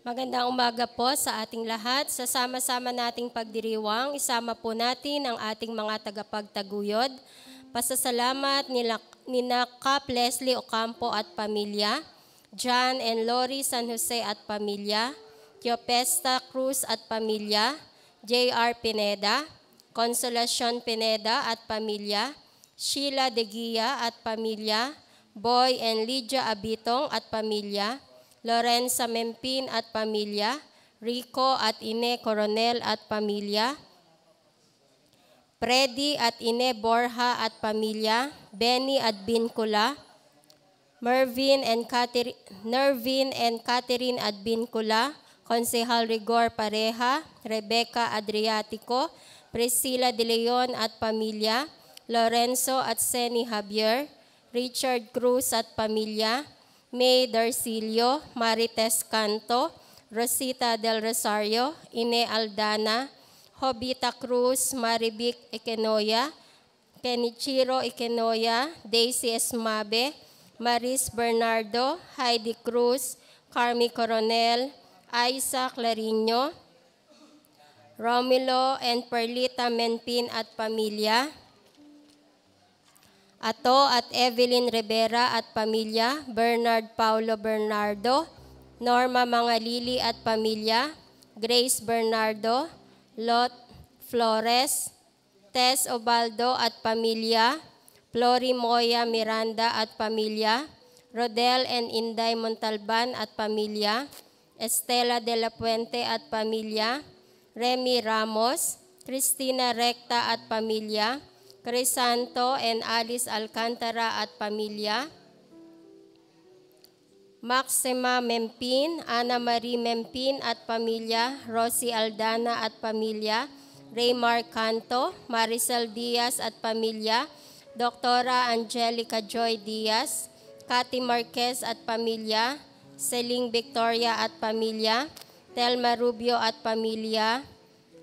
Magandang umaga po sa ating lahat. Sa sama-sama nating pagdiriwang, isama po natin ang ating mga tagapagtaguyod. Pasasalamat nina Cap Leslie Ocampo at pamilya, John and Lori San Jose at pamilya, Teopesta Cruz at pamilya, J.R. Pineda, Consolacion Pineda at pamilya, Sheila De Guia at pamilya, Boy and Lydia Abitong at pamilya, Lorenza Mempin at pamilya, Rico at Ine Coronel at pamilya, Freddy at Ine Borja at pamilya, Benny at Bincula, Nervin and Catherine at Bincula, Konsehal Rigor Pareja, Rebecca Adriatico, Priscilla De Leon at pamilya, Lorenzo at Seni Javier, Richard Cruz at pamilya, May Darcilio, Marites Canto, Rosita Del Rosario, Ine Aldana, Jovita Cruz, Marivic Ikenoya, Kenichiro Ikenoya, Daisy Esmabe, Maris Bernardo, Heidi Cruz, Carmi Coronel, Isaac Larino, Romulo and Perlita Menpin at pamilya, Ato at Evelyn Rivera at pamilya, Bernard Paulo Bernardo, Norma Mangalili at pamilya, Grace Bernardo, Lot Flores, Tess Obaldo at pamilya, Flori Moya Miranda at pamilya, Rodel and Inday Montalban at pamilya, Estela de la Puente at pamilya, Remy Ramos, Cristina Recta at pamilya, Crisanto and Alice Alcantara at pamilya, Maxima Mempin, Ana Marie Mempin at pamilya, Rosie Aldana at pamilya, Raymar Canto, Maricel Diaz at pamilya, Doktora Angelica Joy Diaz, Cathy Marquez at pamilya, Celine Victoria at pamilya, Telma Rubio at pamilya,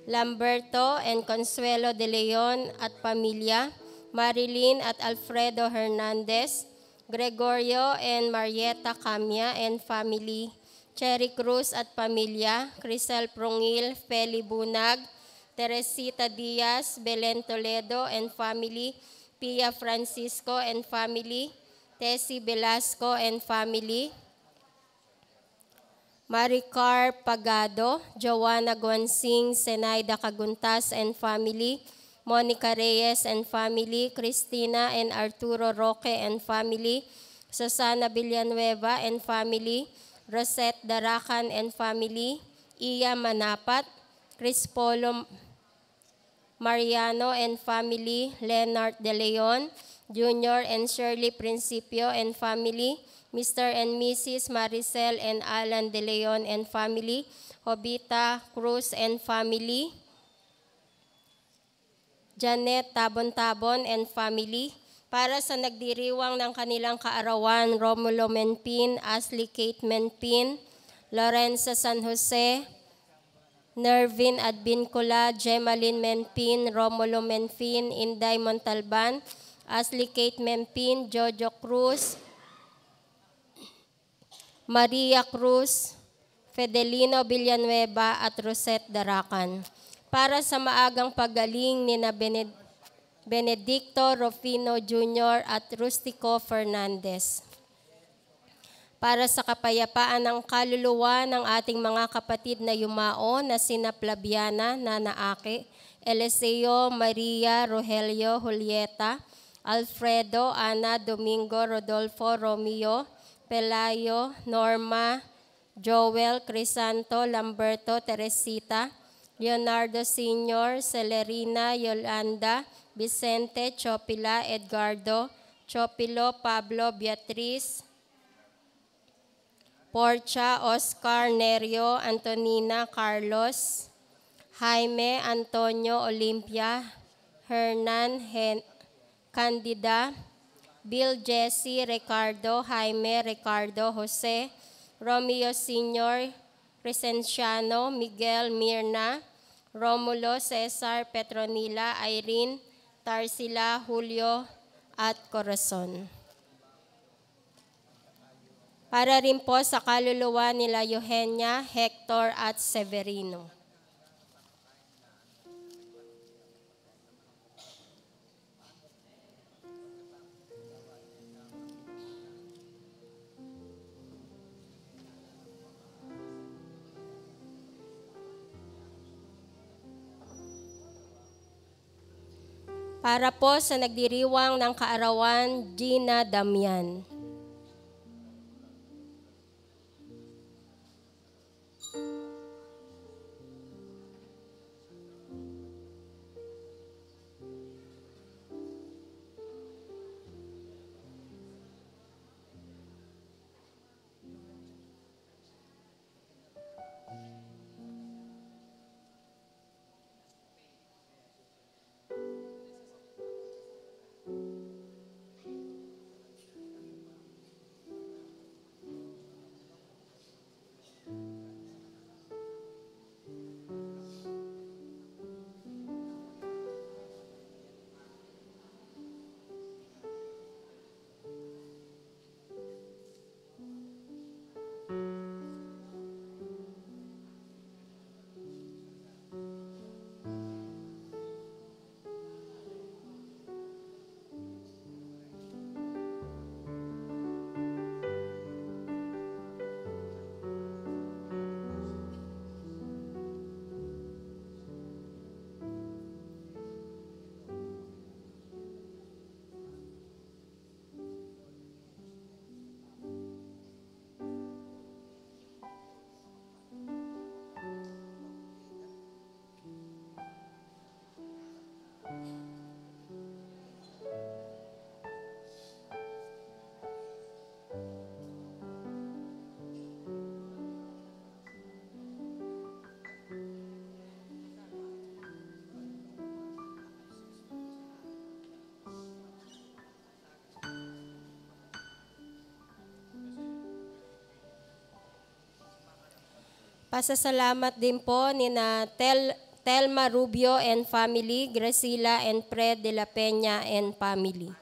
Lamberto and Consuelo De Leon at pamilya, Marilyn at Alfredo Hernandez, Gregorio and Marieta Camia and family, Cherry Cruz at pamilya, Crisel Prongil, Feli Bunag, Teresita Diaz, Belen Toledo and family, Pia Francisco and family, Tessie Velasco and family, Maricar Pagado, Joanna Guansing, Zenaida Caguntas and family, Monica Reyes and family, Cristina and Arturo Roque and family, Susana Villanueva and family, Rosette Daracan and family, Iya Manapat, Chris Polo Mariano and family, Leonard De Leon Jr. and Shirley Principio and family, Mr. and Mrs. Maricel and Alan De Leon and family, Jovita Cruz and family, Janet Tabon-Tabon and family, para sa nagdiriwang ng kanilang kaarawan, Romulo Menpin, Ashley Kate Menpin, Lorenza San Jose, Nervin Adbincula, Gemaline Menpin, Romulo Menpin, Inday Montalban, Ashley Kate Menpin, Jojo Cruz, Maria Cruz, Fedelino Villanueva at Rosette Daracan. Para sa maagang paggaling ni Benedicto Rufino Jr. at Rustico Fernandez. Para sa kapayapaan ng kaluluwa ng ating mga kapatid na yumao na sina Flaviana, Nana Ake, Eliseo, Maria, Rogelio, Julieta, Alfredo, Ana, Domingo, Rodolfo, Romeo, Pelayo, Norma, Joel, Crisanto, Lamberto, Teresita, Leonardo Sr., Celerina, Yolanda, Vicente, Chopila, Edgardo, Chopilo, Pablo, Beatriz, Porcha, Oscar, Nerio, Antonina, Carlos, Jaime, Antonio, Olympia, Hernan, Candida, Bill, Jesse, Ricardo, Jaime, Ricardo, Jose, Romeo Sr., Crescenciano, Miguel, Mirna, Romulo, Cesar, Petronila, Irene, Tarsila, Julio, at Corazon. para rin po sa kaluluwa nila Eugenia, Hector at Severino. Para po sa nagdiriwang ng kaarawan, Gina Damian. Pasasalamat din po ni na Telma Rubio and family, Gracila and Fred de la Peña and family.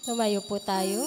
Tumayo po tayo.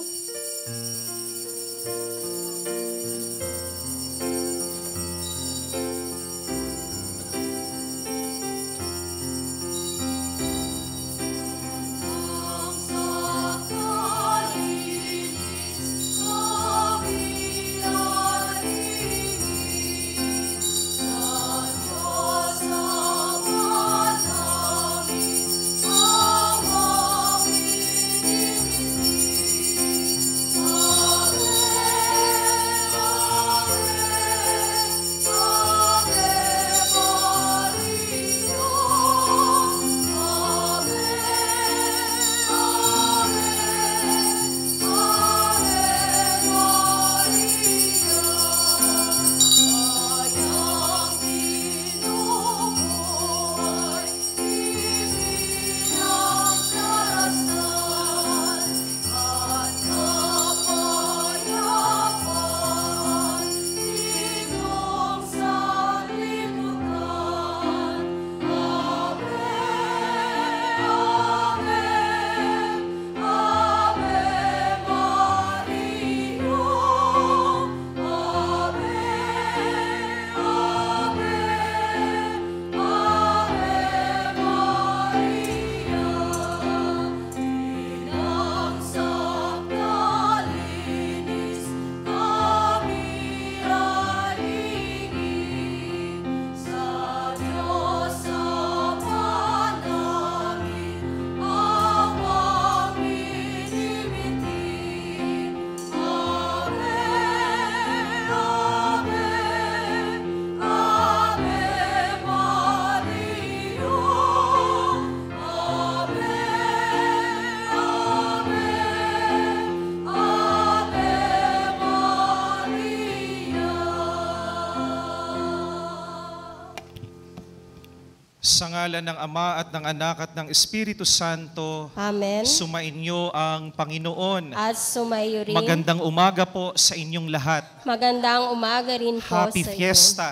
Sa ngalan ng Ama at ng Anak at ng Espiritu Santo, Amen. sumainyo ang Panginoon. At sumayo rin. Magandang umaga po sa inyong lahat. Magandang umaga rin po Happy sa Fiesta.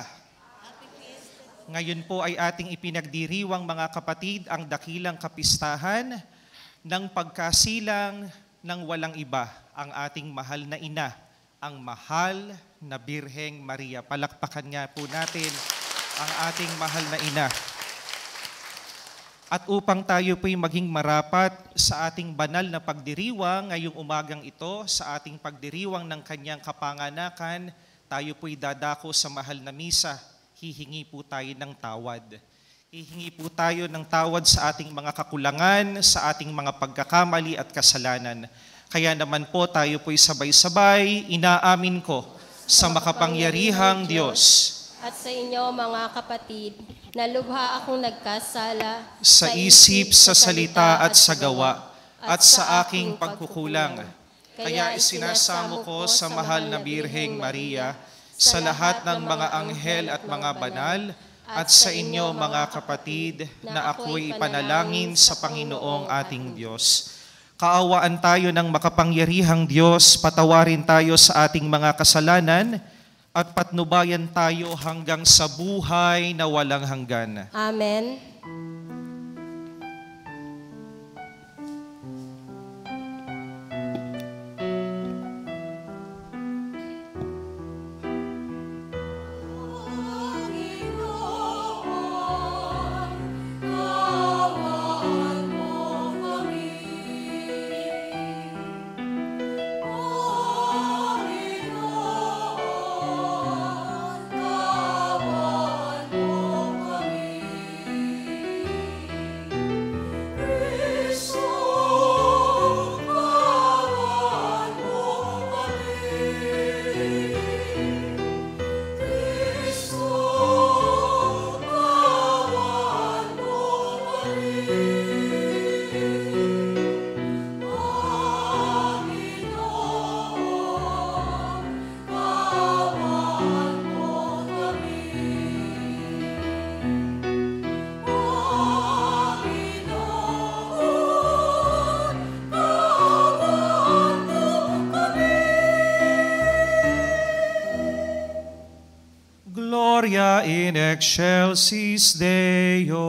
Ngayon po ay ating ipinagdiriwang mga kapatid ang dakilang kapistahan ng pagkasilang ng walang iba, ang ating mahal na ina, ang mahal na Birheng Maria. Palakpakan nga po natin ang ating mahal na ina. At upang tayo po'y maging marapat sa ating banal na pagdiriwang ngayong umagang ito, sa ating pagdiriwang ng kanyang kapanganakan, tayo po'y dadako sa mahal na misa. Hihingi po tayo ng tawad. Hihingi po tayo ng tawad sa ating mga kakulangan, sa ating mga pagkakamali at kasalanan. Kaya naman po tayo po'y sabay-sabay, inaamin ko sa makapangyarihang Diyos at sa inyo mga kapatid, na lubha akong nagkasala sa isip, sa salita at sa gawa, at sa aking pagkukulang. Kaya isinasamo ko sa mahal na Birheng Maria, sa lahat ng mga anghel at mga banal, at sa inyo mga kapatid, na ako'y ipanalangin sa Panginoong ating Diyos. Kaawaan tayo ng makapangyarihang Diyos, patawarin tayo sa ating mga kasalanan, at patnubayan tayo hanggang sa buhay na walang hanggan. Amen. Gloria in excelsis Deo.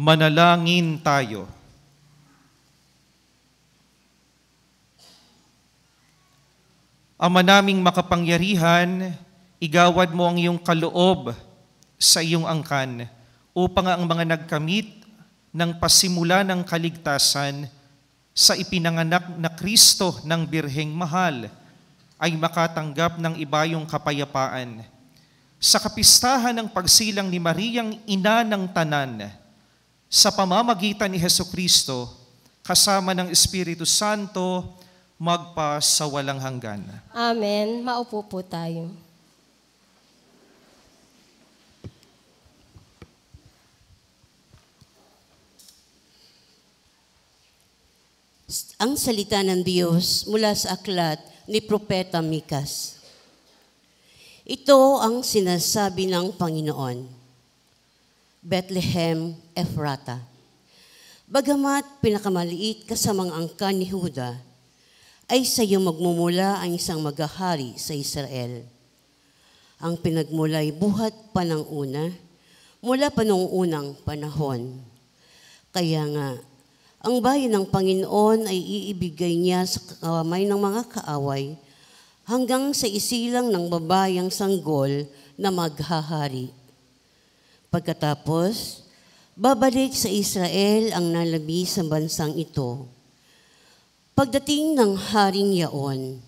Manalangin tayo. Ama naming makapangyarihan, igawad mo ang iyong kaloob sa iyong angkan upang ang mga nagkamit ng pasimula ng kaligtasan sa ipinanganak na Kristo ng Birheng Mahal ay makatanggap ng ibayong kapayapaan. Sa kapistahan ng pagsilang ni Mariang Ina ng Tanan, sa pamamagitan ni Hesukristo, kasama ng Espiritu Santo, magpa sa walang hanggan. Amen. Maupo po tayo. Ang salita ng Diyos mula sa aklat ni Propeta Mikas. Ito ang sinasabi ng Panginoon. Bethlehem, Ephrata. Bagamat pinakamaliit ka sa mga angkan ni Huda, ay sa iyo magmumula ang isang maghahari sa Israel. Ang pinagmulay buhat pa ng una, mula pa noong unang panahon. Kaya nga, ang bayan ng Panginoon ay iibigay niya sa kamay ng mga kaaway hanggang sa isilang ng babayang sanggol na maghahari. Pagkatapos, Babalik sa Israel ang nalabi sa bansang ito. Pagdating ng haring yaon,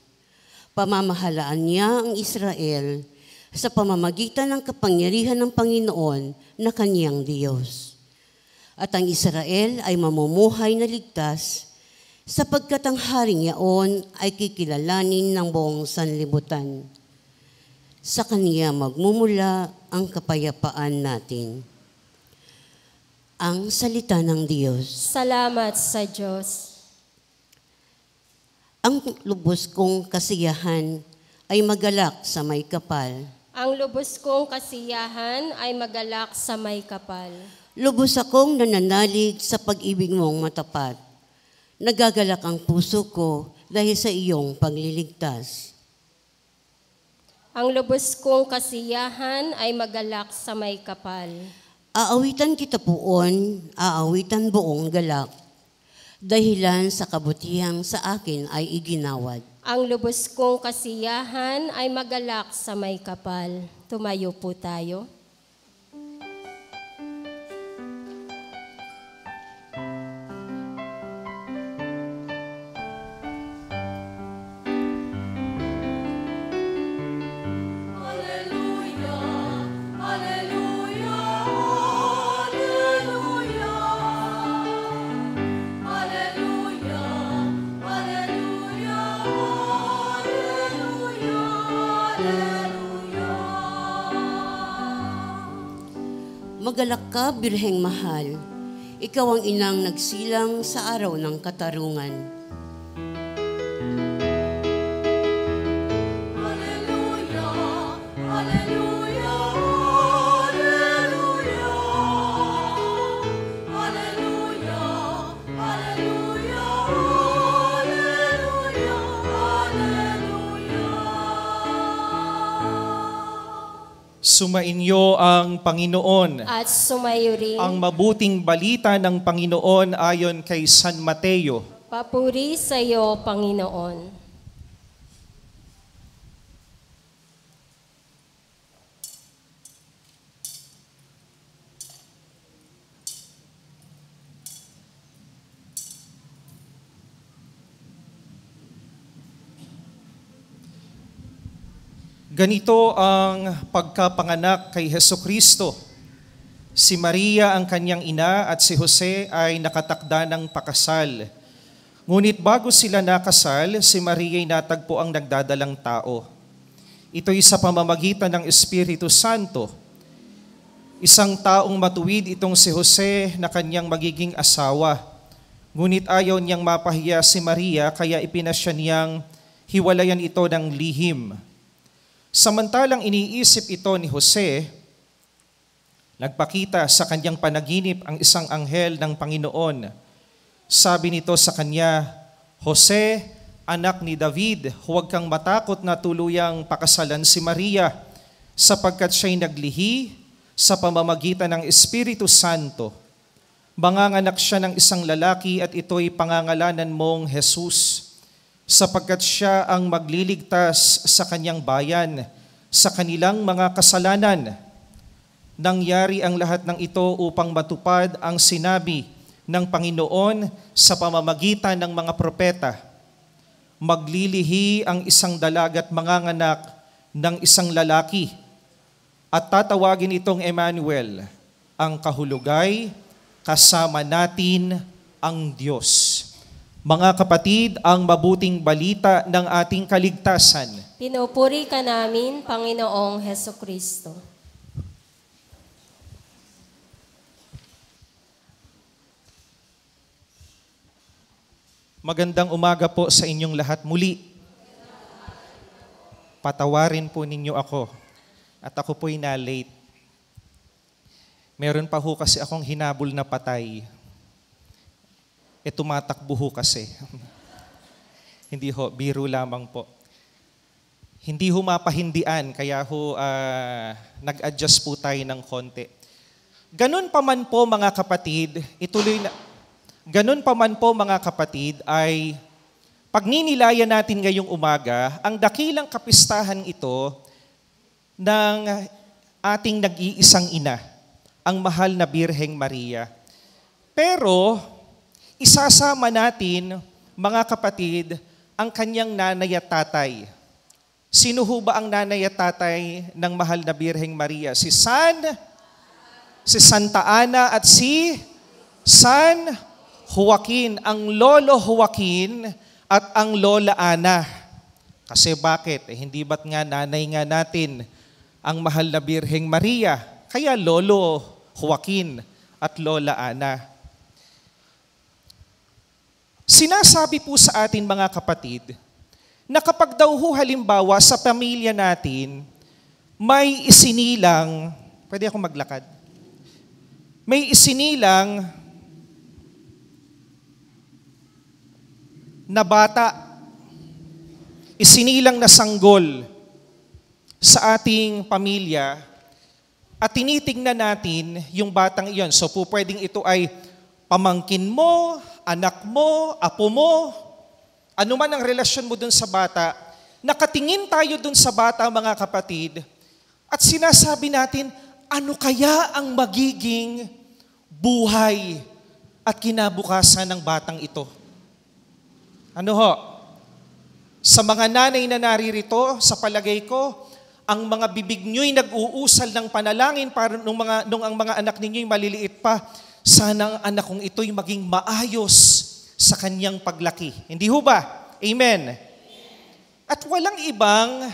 pamamahalaan niya ang Israel sa pamamagitan ng kapangyarihan ng Panginoon na kaniyang Diyos. At ang Israel ay mamumuhay na ligtas sapagkat ang haring yaon ay kikilalanin ng buong sanlibutan. Sa kaniya magmumula ang kapayapaan natin. Ang salita ng Diyos. Salamat sa Diyos. Ang lubos kong kasiyahan ay magalak sa may kapal. Ang lubos kong kasiyahan ay magalak sa may kapal. Lubos akong nananalig sa pag-ibig mong matapat. Nagagalak ang puso ko dahil sa iyong pagliligtas. Ang lubos kong kasiyahan ay magalak sa may kapal. Aawitan kita poon, aawitan buong galak. Dahilan sa kabutihang sa akin ay iginawad. Ang lubos kong kasiyahan ay magalak sa may kapal. Tumayo po tayo. Magalak ka, Birheng mahal. Ikaw ang inang nagsilang sa araw ng katarungan. Alleluia, Alleluia, Alleluia, Alleluia, Alleluia, Alleluia, Alleluia. Sumainyo ang Panginoon. At sumayo rin. Ang mabuting balita ng Panginoon ayon kay San Mateo. Papuri sa iyo, Panginoon. Ganito ang pagkapanganak kay Hesukristo. Si Maria ang kanyang ina at si Jose ay nakatakda ng pakasal. Ngunit bago sila nakasal, si Maria ay natagpo ang nagdadalang tao. Ito'y sa pamamagitan ng Espiritu Santo. Isang taong matuwid itong si Jose na kanyang magiging asawa. Ngunit ayaw niyang mapahiya si Maria kaya ipinasya niyang hiwalayan ito ng lihim. Samantalang iniisip ito ni Jose, nagpakita sa kanyang panaginip ang isang anghel ng Panginoon. Sabi nito sa kanya, Jose, anak ni David, huwag kang matakot na tuluyang pakasalan si Maria, sapagkat siya'y naglihi sa pamamagitan ng Espiritu Santo. Manganganak siya ng isang lalaki at ito'y pangangalanan mong Jesus, sapagkat siya ang magliligtas sa kanyang bayan sa kanilang mga kasalanan. Nangyari ang lahat ng ito upang matupad ang sinabi ng Panginoon sa pamamagitan ng mga propeta. Maglilihi ang isang dalaga at manganganak ng isang lalaki at tatawagin itong Emmanuel, ang kahulugay, kasama natin ang Diyos. Mga kapatid, ang mabuting balita ng ating kaligtasan. Pinupuri ka namin, Panginoong Hesukristo. Magandang umaga po sa inyong lahat muli. Patawarin po ninyo ako at ako po'y na-late. Meron pa ho kasi akong hinabol na patay. Tumatakbo ho kasi. Hindi ho, biro lamang po. Hindi ho mapahindian, kaya ho nag-adjust po tayo ng konti. Ganun pa man po mga kapatid, ganun pa man po mga kapatid ay pagninilaya natin ngayong umaga, ang dakilang kapistahan ito ng ating nag-iisang ina, ang mahal na Birheng Maria. Pero, isasama natin, mga kapatid, ang kanyang nanay at tatay. Sino ho ba ang nanay at tatay ng mahal na Birheng Maria? Si Santa Ana at si San Joaquin, ang lolo Joaquin at ang lola Ana. Kasi bakit? Hindi ba't nga nanay nga natin ang mahal na Birheng Maria? Kaya lolo Joaquin at lola Ana. Sinasabi po sa atin mga kapatid, na kapag daw ho halimbawa sa pamilya natin, may isinilang, pwede akong maglakad? May isinilang na bata, isinilang na sanggol sa ating pamilya at tinitingnan natin yung batang iyon. So po pwedeng ito ay pamangkin mo, anak mo, apo mo, ano man ang relasyon mo dun sa bata, nakatingin tayo dun sa bata mga kapatid at sinasabi natin, ano kaya ang magiging buhay at kinabukasan ng batang ito? Ano ho? Sa mga nanay na naririto, sa palagay ko, ang mga bibig nyo'y nag-uusal ng panalangin para nung ang mga anak ninyo'y maliliit pa, sana ang anak kong ito'y maging maayos sa kanyang paglaki. Hindi ho ba? Amen. At walang ibang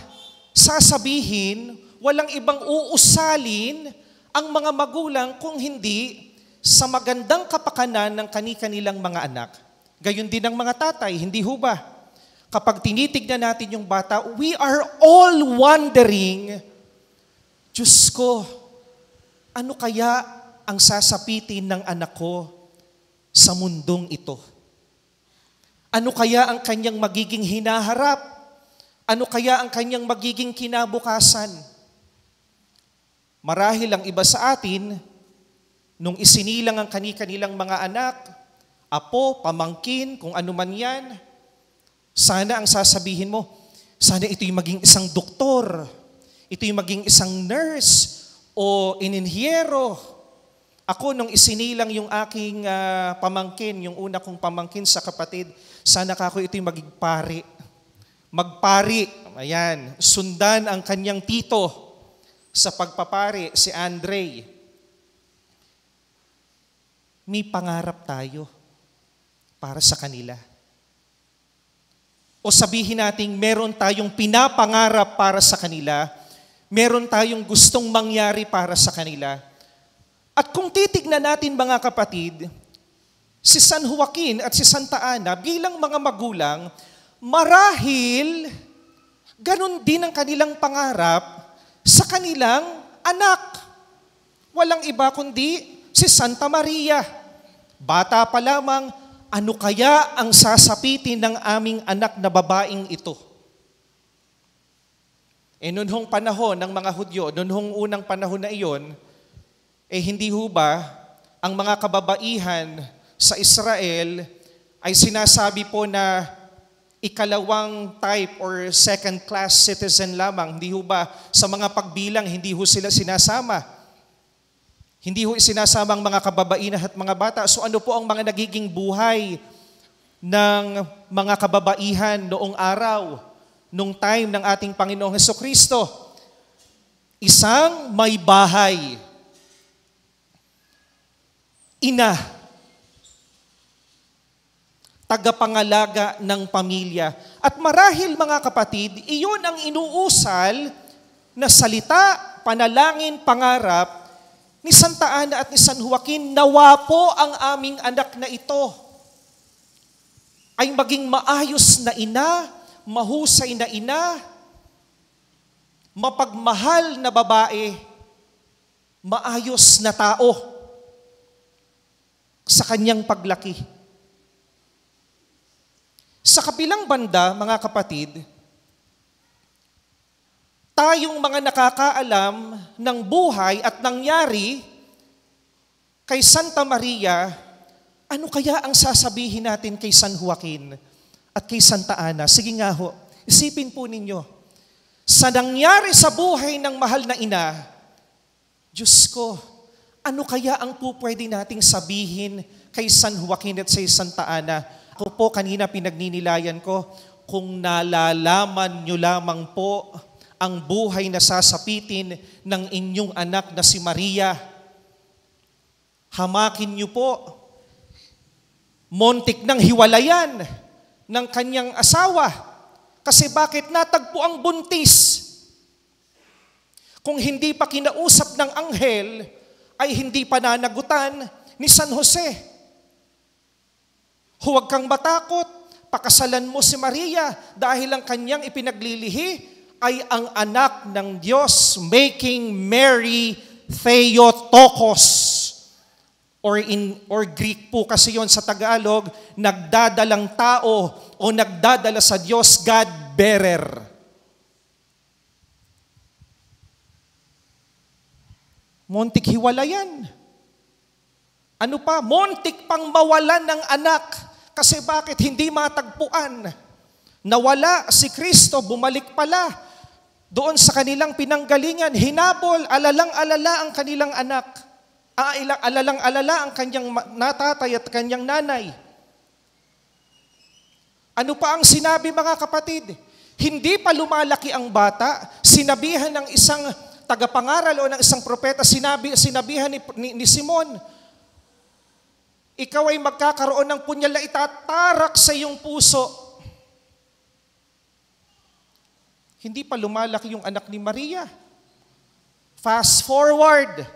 sasabihin, walang ibang uusalin ang mga magulang kung hindi sa magandang kapakanan ng kani-kanilang mga anak. Gayon din ang mga tatay, hindi ho ba? Kapag tinitignan natin yung bata, we are all wondering, Diyos ko, ano kaya ang sasapitin ng anak ko sa mundong ito? Ano kaya ang kanyang magiging hinaharap? Ano kaya ang kanyang magiging kinabukasan? Marahil ang iba sa atin, nung isinilang ang kani-kanilang mga anak, apo, pamangkin, kung ano man yan, sana ang sasabihin mo, sana ito'y maging isang doktor, ito'y maging isang nurse, o ininhiyero. Ako, nung isinilang yung aking pamangkin, yung una kong pamangkin sa kapatid, sana kako ito'y maging pari. Magpari, ayan, sundan ang kanyang tito sa pagpapari, si Andre. May pangarap tayo para sa kanila. O sabihin natin, meron tayong pinapangarap para sa kanila, meron tayong gustong mangyari para sa kanila. At kung titignan natin mga kapatid, si San Joaquin at si Santa Ana bilang mga magulang, marahil ganun din ang kanilang pangarap sa kanilang anak. Walang iba kundi si Santa Maria. Bata pa lamang, ano kaya ang sasapitin ng aming anak na babaeng ito? Noon hong panahon ng mga Hudyo, noon hong unang panahon na iyon, hindi ho ba ang mga kababaihan sa Israel ay sinasabi po na ikalawang type or second class citizen lamang? Hindi ho ba sa mga pagbilang, hindi ho sila sinasama? Hindi ho isinasama ang mga kababaihan at mga bata. So ano po ang mga nagiging buhay ng mga kababaihan noong araw, nung time ng ating Panginoong Hesukristo? Isang may bahay, ina, tagapangalaga ng pamilya. At marahil mga kapatid, iyon ang inuusal na salita, panalangin, pangarap ni Santa Ana at ni San Joaquin. Nawa po ang aming anak na ito ay maging maayos na ina, mahusay na ina, mapagmahal na babae, maayos na tao sa kanyang paglaki. Sa kabilang banda, mga kapatid, tayong mga nakakaalam ng buhay at nangyari kay Santa Maria, ano kaya ang sasabihin natin kay San Joaquin at kay Santa Ana? Sige nga ho, isipin po ninyo, sa nangyari sa buhay ng mahal na ina, Diyos ko, Ano kaya ang pwede nating sabihin kay San Joaquin at sa Santa Ana? Ako po kanina pinagninilayan ko, kung nalalaman nyo lamang po ang buhay na sasapitin ng inyong anak na si Maria, hamakin nyo po. Montik ng hiwalayan ng kanyang asawa. Kasi bakit natagpo ang buntis? Kung hindi pa kinausap ng anghel, ay hindi pa nanagutan ni San Jose. Huwag kang matakot, pakasalan mo si Maria dahil ang kanyang ipinaglilihi ay ang anak ng Diyos, making Mary Theotokos. Or Greek po kasi yon sa Tagalog, nagdadalang tao o nagdadala sa Diyos, God bearer. Montik hiwalayan. Ano pa? Montik pang mawalan ng anak. Kasi bakit hindi matagpuan? Nawala si Kristo, bumalik pala doon sa kanilang pinanggalingan. Hinabol, alalang-alala ang kanilang anak. Alalang-alala ang kanyang natatay at kanyang nanay. Ano pa ang sinabi, mga kapatid? Hindi pa lumalaki ang bata, sinabihan ng isang tagapangaral o ng isang propeta, sinabihan ni Simon, ikaw ay magkakaroon ng punyal na itatarak sa iyong puso. Hindi pa lumalaki yung anak ni Maria. Fast forward.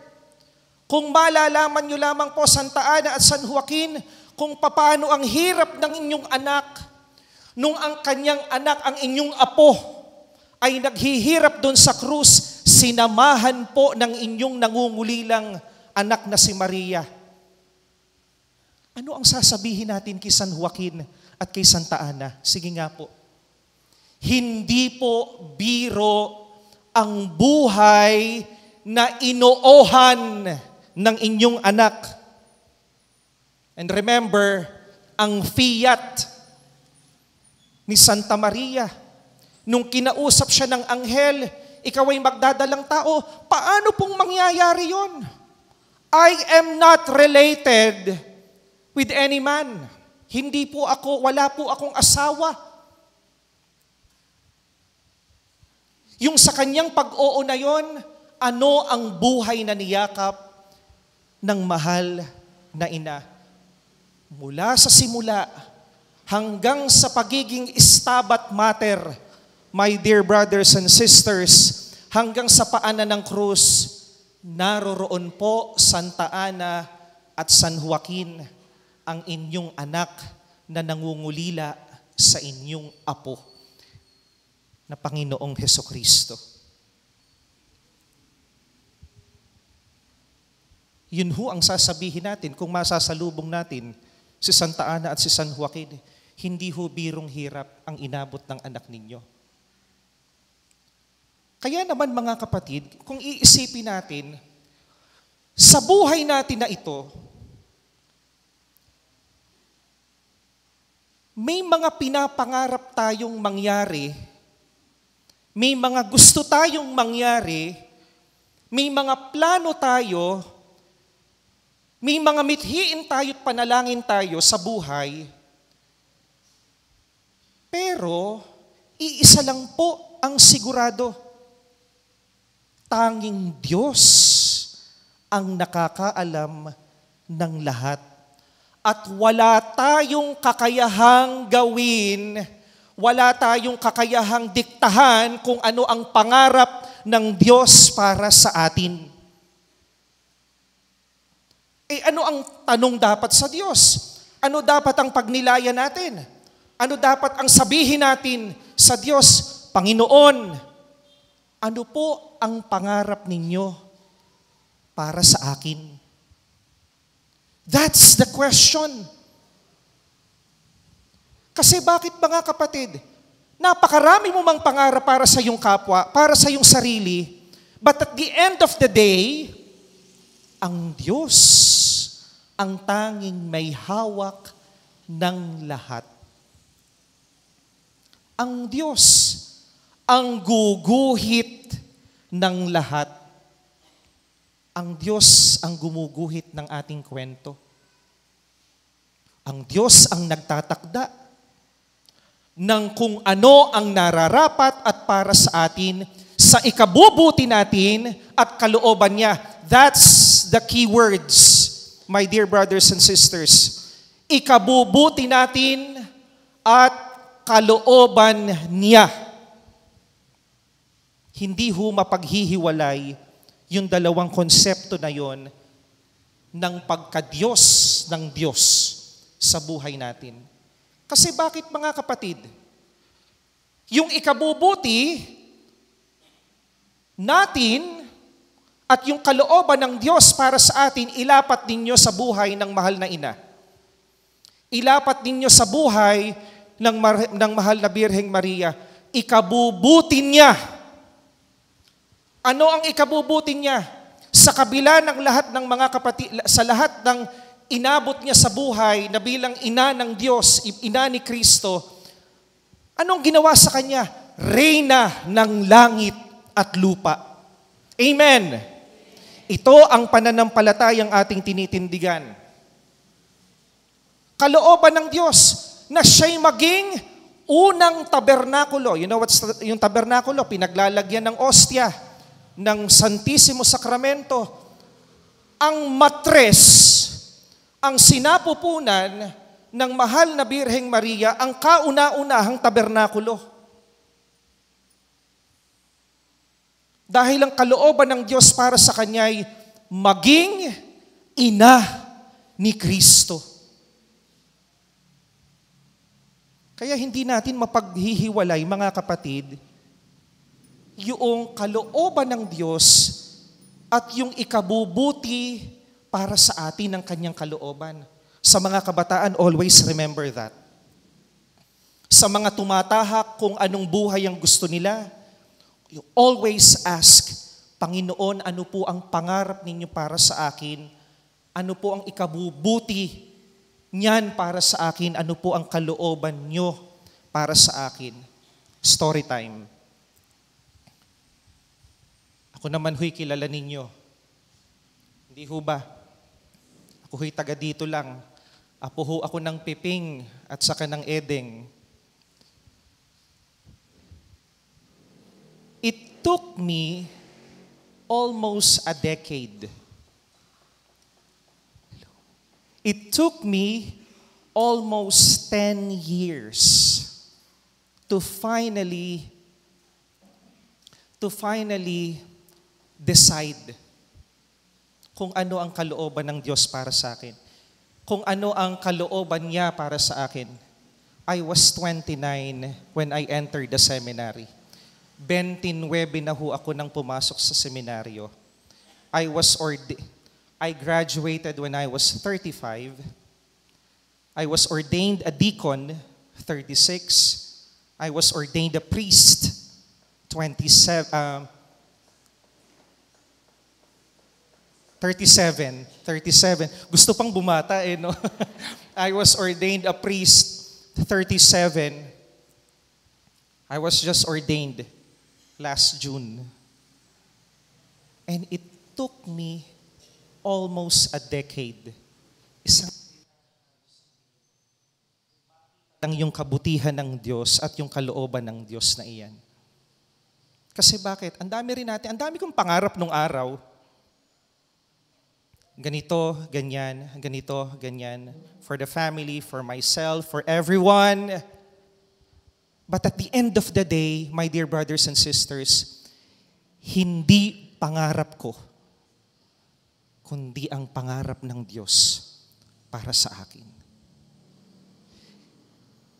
Kung malalaman nyo lamang po, Santa Ana at San Joaquin, kung paano ang hirap ng inyong anak, nung ang kanyang anak, ang inyong apo, ay naghihirap doon sa krus, sinamahan po ng inyong nangungulilang anak na si Maria. Ano ang sasabihin natin kay San Joaquin at kay Santa Ana? Sige nga po. Hindi po biro ang buhay na inoohan ng inyong anak. And remember, ang fiat ni Santa Maria, nung kinausap siya ng anghel, ikaw ay magdadalang tao, paano pong mangyayari yon? I am not related with any man. Hindi po ako, wala po akong asawa. Yung sa kanyang pag-oo na yon, ano ang buhay na niyakap ng mahal na ina? Mula sa simula hanggang sa pagiging stabat mater, my dear brothers and sisters, hanggang sa paanan ng krus, naroroon po Santa Ana at San Joaquin, ang inyong anak na nangungulila sa inyong apo na Panginoong Hesukristo. Yun ho ang sasabihin natin kung masasalubong natin si Santa Ana at si San Joaquin. Hindi ho birong hirap ang inabot ng anak ninyo. Kaya naman mga kapatid, kung iisipin natin, sa buhay natin na ito, may mga pinapangarap tayong mangyari, may mga gusto tayong mangyari, may mga plano tayo, may mga mithiin tayo at panalangin tayo sa buhay, pero iisa lang po ang sigurado. Tanging Diyos ang nakakaalam ng lahat. At wala tayong kakayahang gawin, wala tayong kakayahang diktahan kung ano ang pangarap ng Diyos para sa atin. Ano ang tanong dapat sa Diyos? Ano dapat ang pagnilayan natin? Ano dapat ang sabihin natin sa Diyos? Panginoon, ano po ang pangarap ninyo para sa akin? That's the question. Kasi bakit mga kapatid, napakarami mo mang pangarap para sa iyong kapwa, para sa iyong sarili, but at the end of the day, ang Diyos ang tanging may hawak ng lahat. Ang Diyos ang guguhit ng lahat. Ang Diyos ang gumuguhit ng ating kwento. Ang Diyos ang nagtatakda ng kung ano ang nararapat at para sa atin sa ikabubuti natin at kalooban niya. That's the key words, my dear brothers and sisters. Ikabubuti natin at kalooban niya. Hindi ho mapaghihiwalay yung dalawang konsepto na yon ng pagka-Diyos ng Diyos sa buhay natin. Kasi bakit mga kapatid? Yung ikabubuti natin at yung kalooban ng Diyos para sa atin, ilapat ninyo sa buhay ng mahal na ina. Ilapat ninyo sa buhay ng mahal na Birheng Maria. Ikabubuti niya. Ano ang ikabubuti niya? Sa kabila ng lahat ng mga kapatid, sa lahat ng inabot niya sa buhay na bilang ina ng Diyos, ina ni Kristo, anong ginawa sa kanya? Reyna ng langit at lupa. Amen. Ito ang pananampalatayang ating tinitindigan. Kalooban ng Diyos na siya'y maging unang tabernakulo. You know what's yung tabernakulo? Pinaglalagyan ng ostya, ng Santissimo Sacramento. Ang matres, ang sinapupunan ng mahal na Birheng Maria, ang kauna-unahang tabernakulo. Dahil ang kalooban ng Diyos para sa kanya'y maging ina ni Kristo. Kaya hindi natin mapaghihiwalay, mga kapatid, yung kalooban ng Diyos at yung ikabubuti para sa atin ng kanyang kalooban. Sa mga kabataan, always remember that. Sa mga tumatahak kung anong buhay ang gusto nila, you always ask, Panginoon, ano po ang pangarap ninyo para sa akin? Ano po ang ikabubuti niyan para sa akin? Ano po ang kalooban nyo para sa akin? Story time. Ako naman ho'y kilala ninyo. Hindi ho ba? Ako ho'y taga dito lang. Apo ho ako ng Piping at saka ng Edeng. It took me almost a decade. It took me almost 10 years to finally decide kung ano ang kalooban ng Diyos para sa akin. Kung ano ang kalooban niya para sa akin. I was 29 when I entered the seminary. 29 na ho ako nang pumasok sa seminaryo. I graduated when I was 35. I was ordained a deacon, 36. I was ordained a priest, 37. 37. Gusto pang bumata no? I was ordained a priest, 37. I was just ordained last June. And it took me almost a decade. Isang lang yung kabutihan ng Diyos at yung kalooban ng Diyos na iyan. Kasi bakit? Ang dami kong pangarap nung araw. Ganito, ganyan. For the family, for myself, for everyone. But at the end of the day, my dear brothers and sisters, hindi pangarap ko, kundi ang pangarap ng Diyos para sa akin.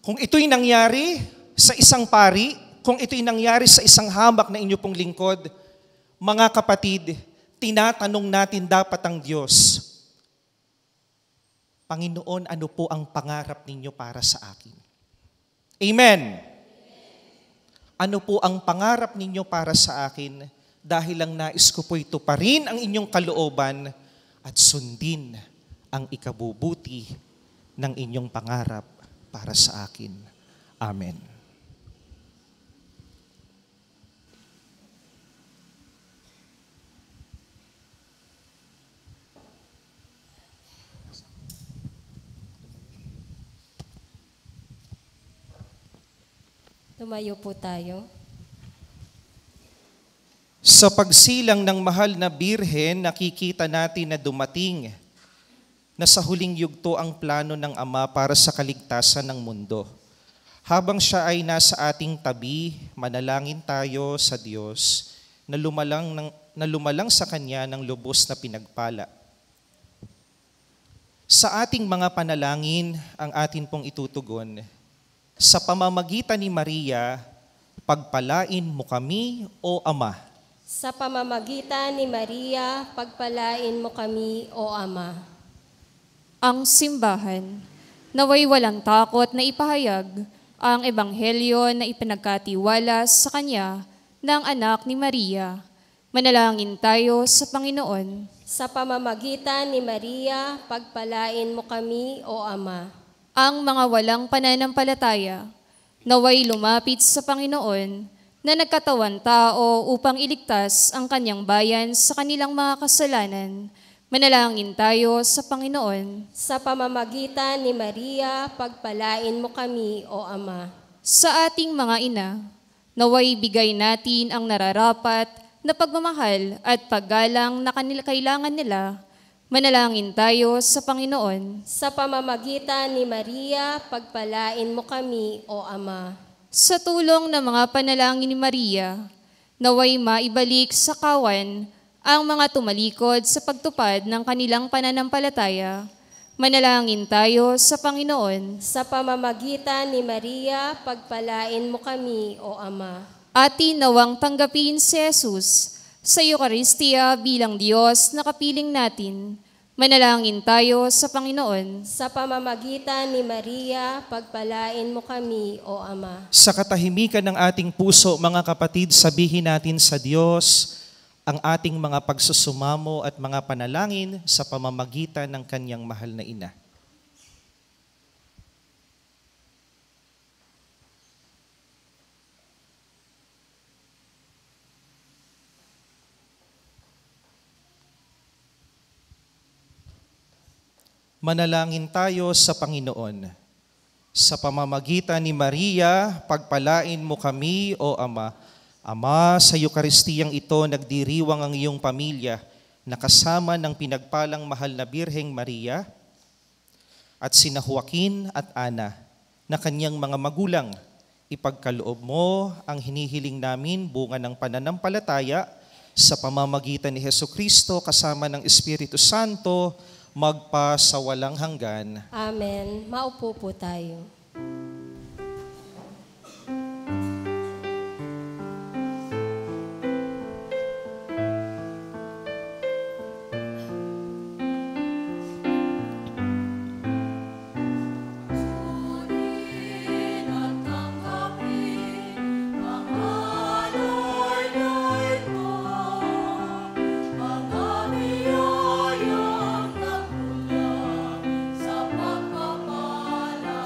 Kung ito'y nangyari sa isang pari, kung ito'y nangyari sa isang hamak na inyo pong lingkod, mga kapatid, tinatanong natin dapat ang Diyos, Panginoon, ano po ang pangarap ninyo para sa akin? Amen. Ano po ang pangarap ninyo para sa akin? Dahil lang nais ko po'y tuparin ang inyong kalooban at sundin ang ikabubuti ng inyong pangarap para sa akin. Amen. Tumayo po tayo. Sa pagsilang ng mahal na birhen, nakikita natin na dumating na sa huling yugto ang plano ng Ama para sa kaligtasan ng mundo. Habang siya ay nasa ating tabi, manalangin tayo sa Diyos na lumalang sa Kanya ng lubos na pinagpala. Sa ating mga panalangin, ang atin pong itutugon, sa pamamagitan ni Maria, pagpalain mo kami, O Ama. Sa pamamagitan ni Maria, pagpalain mo kami, O Ama. Ang simbahan, naway walang takot na ipahayag ang ebanghelyo na ipinagkatiwala sa Kanya ng anak ni Maria. Manalangin tayo sa Panginoon. Sa pamamagitan ni Maria, pagpalain mo kami, O Ama. Ang mga walang pananampalataya, naway lumapit sa Panginoon na nagkatawan tao upang iligtas ang Kanyang bayan sa kanilang mga kasalanan. Manalangin tayo sa Panginoon. Sa pamamagitan ni Maria, pagpalain mo kami, O Ama. Sa ating mga ina, naway bigay natin ang nararapat na pagmamahal at paggalang na kailangan nila. Manalangin tayo sa Panginoon. Sa pamamagitan ni Maria, pagpalain mo kami, O Ama. Sa tulong ng mga panalangin ni Maria, naway maibalik sa kawan ang mga tumalikod sa pagtupad ng kanilang pananampalataya. Manalangin tayo sa Panginoon. Sa pamamagitan ni Maria, pagpalain mo kami, O Ama. Atin nawang tanggapin si Jesus sa Eucharistia bilang Diyos na kapiling natin. Manalangin tayo sa Panginoon. Sa pamamagitan ni Maria, pagpalain mo kami, O Ama. Sa katahimikan ng ating puso, mga kapatid, sabihin natin sa Diyos ang ating mga pagsusumamo at mga panalangin sa pamamagitan ng Kanyang mahal na Ina. Manalangin tayo sa Panginoon. Sa pamamagitan ni Maria, pagpalain mo kami, O Ama. Ama, sa Eukaristiyang ito, nagdiriwang ang iyong pamilya na kasama ng pinagpalang mahal na Birheng Maria at sina Joaquin at Ana na kanyang mga magulang. Ipagkaloob mo ang hinihiling namin bunga ng pananampalataya sa pamamagitan ni Hesukristo kasama ng Espiritu Santo, magpa sa walang hanggan. Amen. Maupo po tayo. Sunin at tanggapin ang alay-alay ko, mga biyayang nagmula sa pagpapala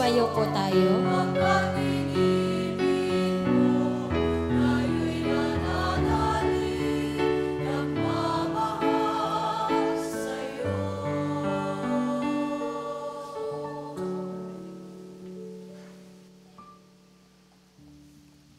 Sumayo po tayo. Ang pag-ibig mo, tayo'y nananalig, nagmamahal sa'yo.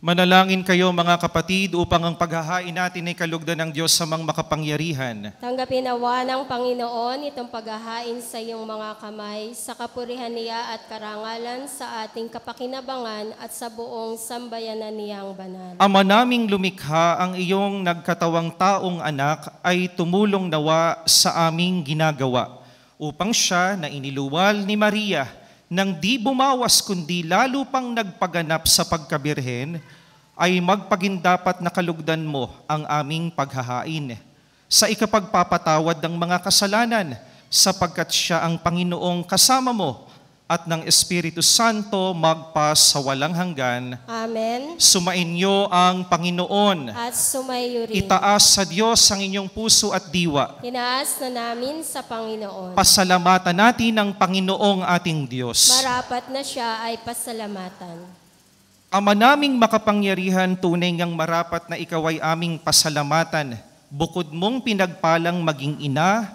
Manalangin kayo mga kapatid upang ang paghahain natin ay kalugdan ng Diyos sa mga makapangyarihan. Tanggapin nawa ng Panginoon itong paghahain sa iyong mga kamay sa kapurihan niya at karangalan sa ating kapakinabangan at sa buong sambayanan niyang banal. Ama naming lumikha, ang iyong nagkatawang taong anak ay tumulong nawa sa aming ginagawa upang siya na iniluwal ni Maria nang di bumawas kundi lalo pang nagpaganap sa pagkabirhen, ay magpagindapat na kalugdan mo ang aming paghahain sa ikapagpapatawad ng mga kasalanan, sapagkat siya ang Panginoong kasama mo at ng Espiritu Santo magpa sa walang hanggan. Amen. Sumainyo ang Panginoon. At sumayo rin. Itaas sa Diyos ang inyong puso at diwa. Tinaas na namin sa Panginoon. Pasalamatan natin ang Panginoong ating Diyos. Marapat na siya ay pasalamatan. Ama naming makapangyarihan, tunay ngang marapat na ikaw ay aming pasalamatan. Bukod mong pinagpalang maging ina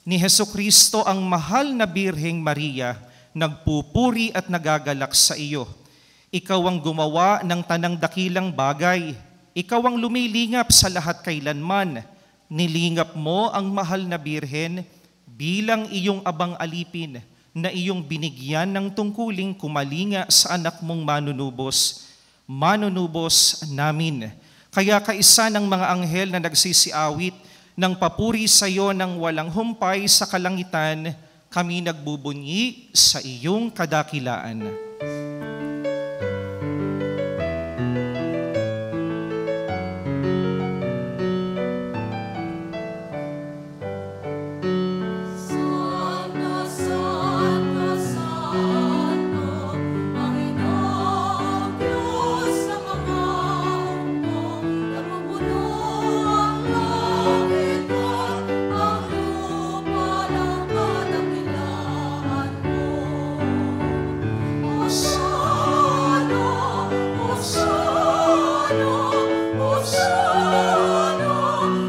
ni Hesukristo, ang mahal na Birheng Maria, nagpupuri at nagagalak sa iyo. Ikaw ang gumawa ng tanang dakilang bagay. Ikaw ang lumilingap sa lahat kailanman. Nilingap mo ang mahal na Birhen bilang iyong abang alipin na iyong binigyan ng tungkuling kumalinga sa anak mong manunubos namin. Kaya kaisa ng mga anghel na nagsisiawit ng papuri sa iyo ng walang humpay sa kalangitan, kami nagbubunyi sa iyong kadakilaan. Santo, Santo, Santo, Panginoong Diyos ng mga hukbo, nabubuno ang langit at ang lupa ng kadakilaan mo. Hosanna, Hosanna, Hosanna,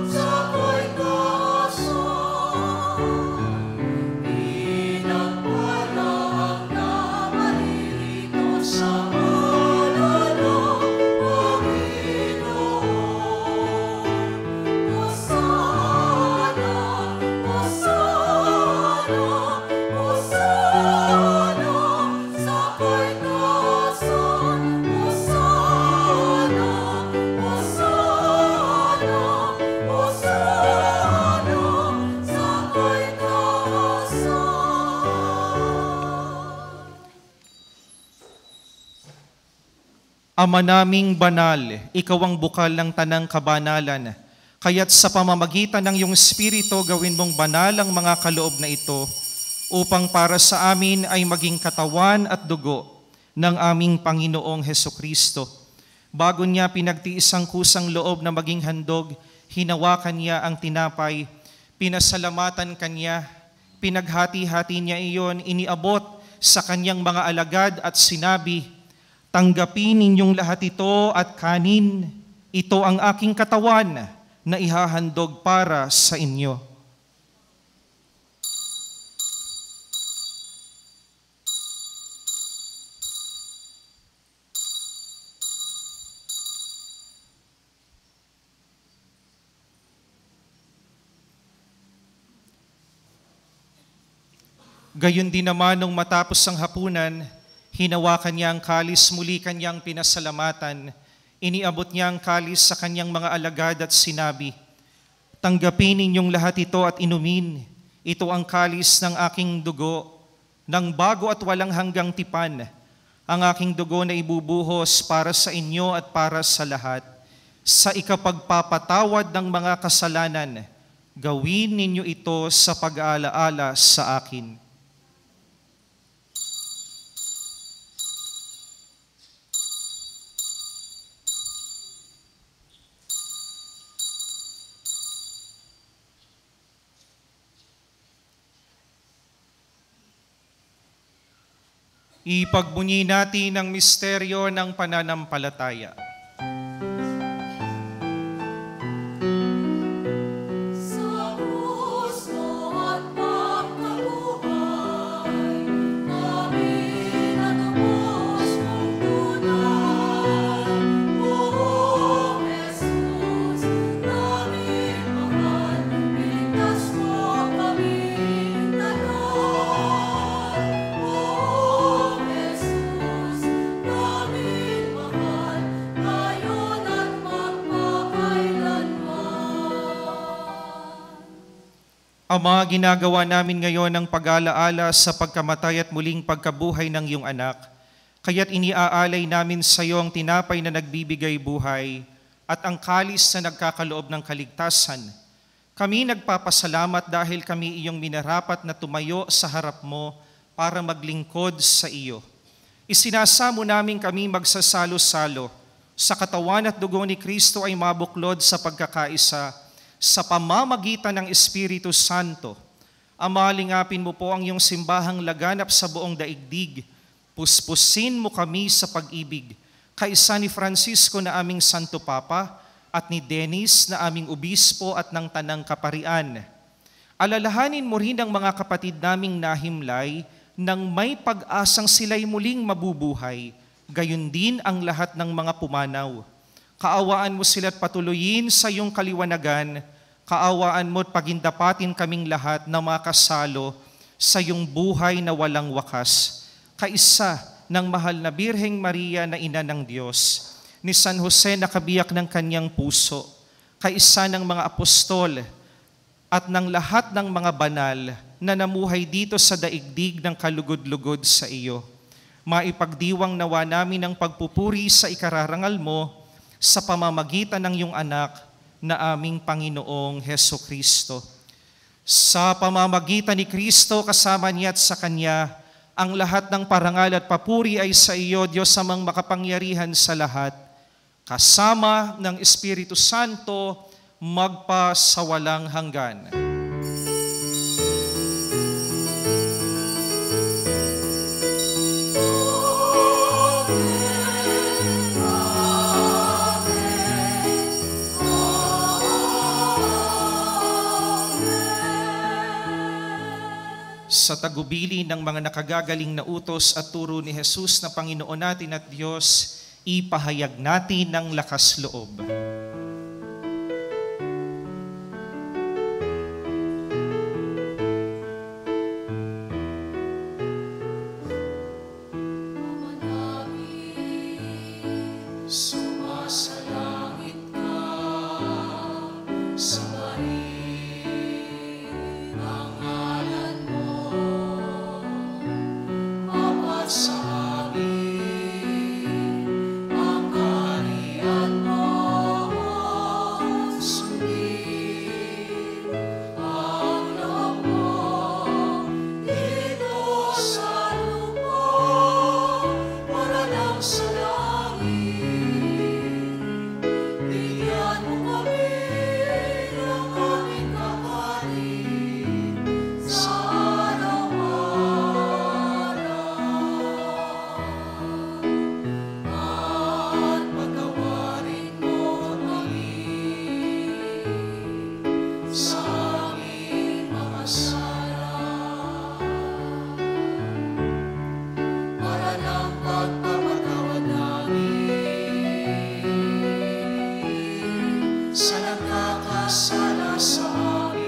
sa kaitaasan. Pinagpalang na maririto sa ngalan ng Panginoon. Hosanna, Hosanna, Hosanna, sa kaitaasan. Hosanna, Hosanna, Hosanna, sa kaitaasan. Ama naming banal, ikaw ang bukal ng tanang kabanalan. Kaya't sa pamamagitan ng iyong Espiritu, gawin mong banal ang mga kaloob na ito upang para sa amin ay maging katawan at dugo ng aming Panginoong Hesukristo. Bago niya pinagtiis ang kusang loob na maging handog, hinawakan niya ang tinapay, pinasalamatan kanya, pinaghati-hati niya iyon, iniabot sa kanyang mga alagad at sinabi, "Tanggapin ninyong lahat ito at kanin. Ito ang aking katawan na ihahandog para sa inyo." Gayon din naman nung matapos ang hapunan, hinawakan niya ang kalis, muli kanyang pinasalamatan. Iniabot niya ang kalis sa kanyang mga alagad at sinabi, "Tanggapin ninyong lahat ito at inumin. Ito ang kalis ng aking dugo, ng bago at walang hanggang tipan. Ang aking dugo na ibubuhos para sa inyo at para sa lahat. Sa ikapagpapatawad ng mga kasalanan, gawin ninyo ito sa pag-aalaala sa akin." Ipagbunyi natin ang misteryo ng pananampalataya. Sa puso at pagkabuhay, namin natubos mong tunay. O Jesus, namin mahal, iligtas mo kaming tanan. O Jesus, namin mahal, ngayon at magpakailanman. Ama, ginagawa namin ngayon ang pag-alaala sa pagkamatay at muling pagkabuhay ng iyong anak. Kaya't iniaalay namin sa iyo ang tinapay na nagbibigay buhay at ang kalis na nagkakaloob ng kaligtasan. Kami nagpapasalamat dahil kami iyong minarapat na tumayo sa harap mo para maglingkod sa iyo. Isinasamo namin kami magsasalo-salo sa katawan at dugo ni Kristo ay mabuklod sa pagkakaisa sa pamamagitan ng Espiritu Santo. Ama, lingapin mo po ang iyong simbahang laganap sa buong daigdig. Puspusin mo kami sa pag-ibig, kaisa ni Francisco na aming Santo Papa at ni Dennis na aming Obispo at ng Tanang Kaparian. Alalahanin mo rin ang mga kapatid naming nahimlay nang may pag-asang sila'y muling mabubuhay, gayon din ang lahat ng mga pumanaw. Kaawaan mo sila't patuloyin sa iyong kaliwanagan. Kaawaan mo at pagindapatin kaming lahat na makasalo sa iyong buhay na walang wakas. Kaisa ng mahal na Birheng Maria na Ina ng Diyos, ni San Jose na kabiyak ng kanyang puso, kaisa ng mga apostol at ng lahat ng mga banal na namuhay dito sa daigdig ng kalugod-lugod sa iyo. Maipagdiwang nawa namin ang pagpupuri sa ikararangal mo sa pamamagitan ng iyong anak na aming Panginoong Hesukristo. Sa pamamagitan ni Kristo, kasama niya at sa Kanya, ang lahat ng parangal at papuri ay sa iyo, Diyos amang makapangyarihan sa lahat, kasama ng Espiritu Santo, magpasawalang hanggan. Sa tagubili ng mga nakagagaling na utos at turo ni Jesus na Panginoon natin at Diyos, ipahayag natin ng lakas loob. Sumasalangit ka sa ang ngalan mo, mapasa amin ang kaharian mo, sundin ang loob mo dito sa lupa para lang sa langit. Bigyan mo kami ng aming kakanin sa araw-araw. At pagkawarin mo kami sa aming mga sala, para lang pagpapatawad namin sa nagkakasala sa amin.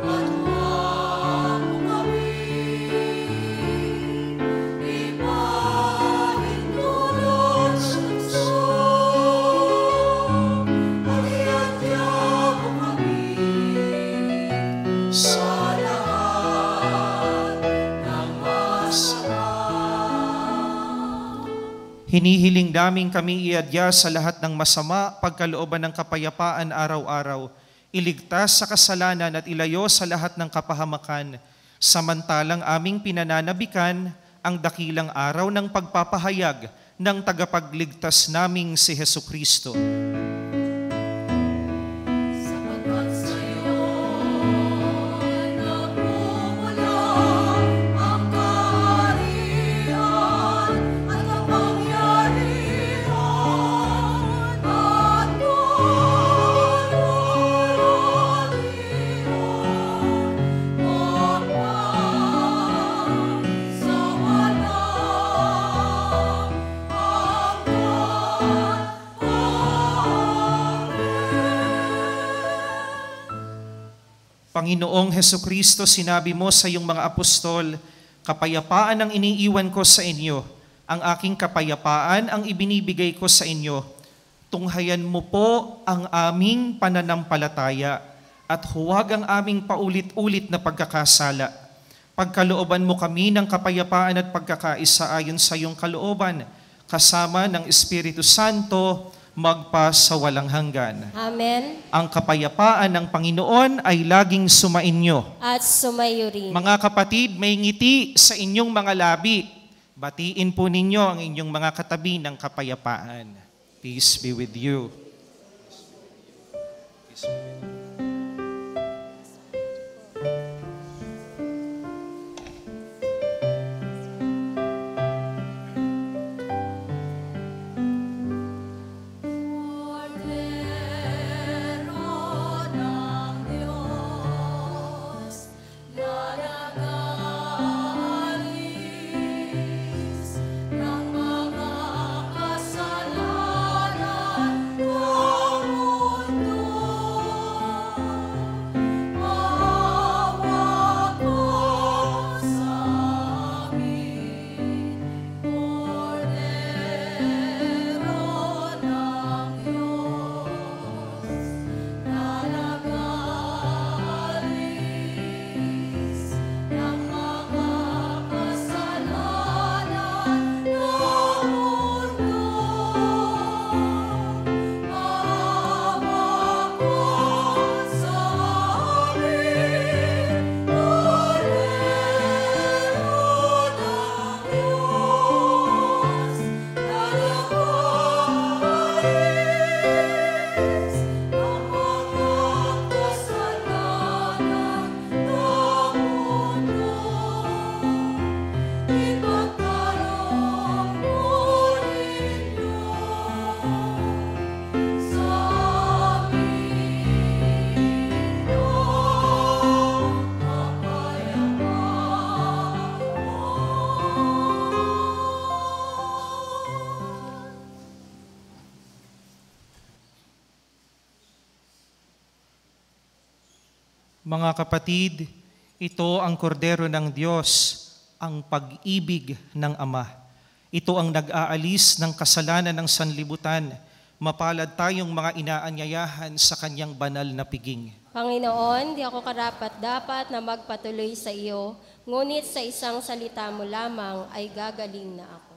At huwag mo kami ipahintulot sa tukso, pag-iadya mo kami sa lahat ng masama. Hinihiling namin kami iadya sa lahat ng masama, pagkalooban ng kapayapaan araw-araw, iligtas sa kasalanan at ilayo sa lahat ng kapahamakan, samantalang aming pinananabikan ang dakilang araw ng pagpapahayag ng tagapagligtas naming si Hesukristo. Sapagkat sa'yo Panginoong Hesukristo, sinabi mo sa iyong mga apostol, kapayapaan ang iniiwan ko sa inyo, ang aking kapayapaan ang ibinibigay ko sa inyo. Tunghayan mo po ang aming pananampalataya at huwag ang aming paulit-ulit na pagkakasala. Pagkalooban mo kami ng kapayapaan at pagkakaisa ayon sa iyong kalooban, kasama ng Espiritu Santo, magpa sa walang hanggan. Amen. Ang kapayapaan ng Panginoon ay laging sumainyo. At sumayo rin. Mga kapatid, may ngiti sa inyong mga labi. Batiin po ninyo ang inyong mga katabi ng kapayapaan. Peace be with you. Mga kapatid, ito ang kordero ng Diyos, ang pag-ibig ng Ama. Ito ang nag-aalis ng kasalanan ng sanlibutan. Mapalad tayong mga inaanyayahan sa kanyang banal na piging. Panginoon, di ako karapat-dapat na magpatuloy sa iyo, ngunit sa isang salita mo lamang ay gagaling na ako.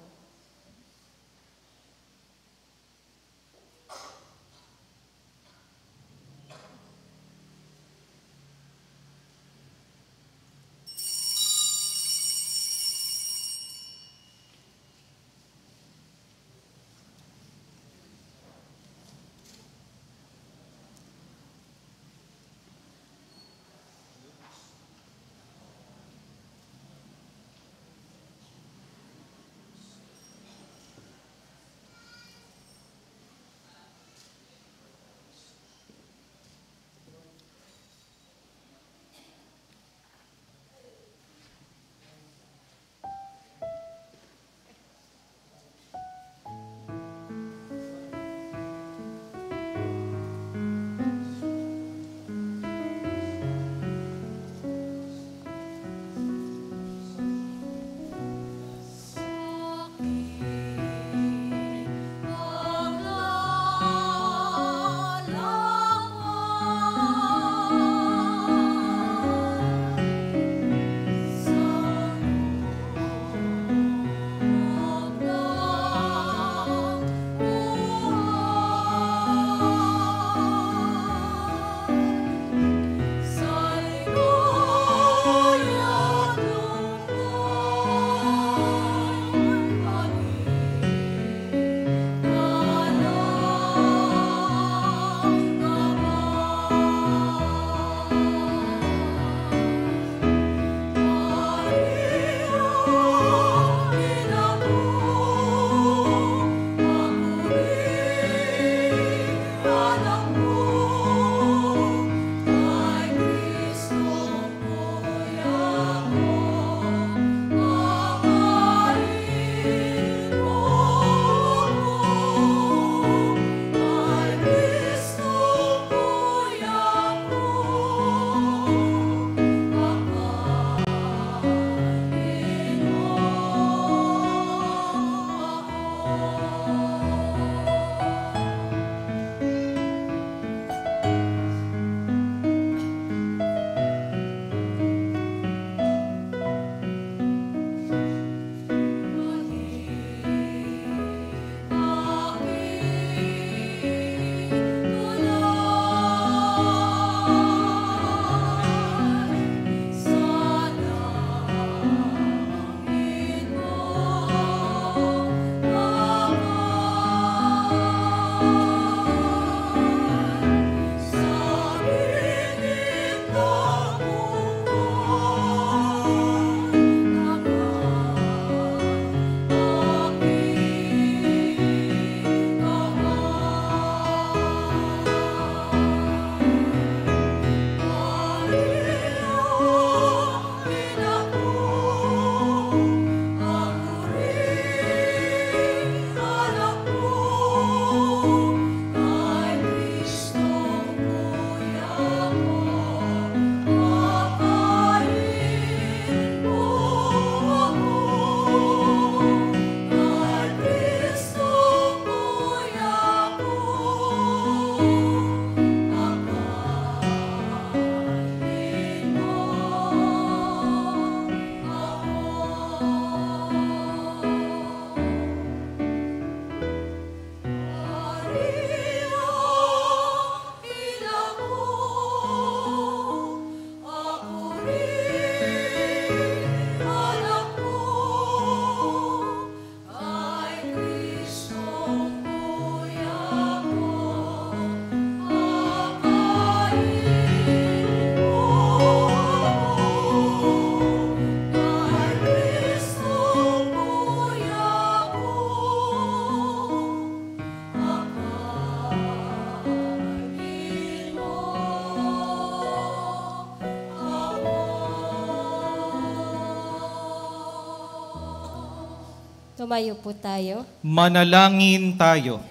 Tumayo po tayo. Manalangin tayo.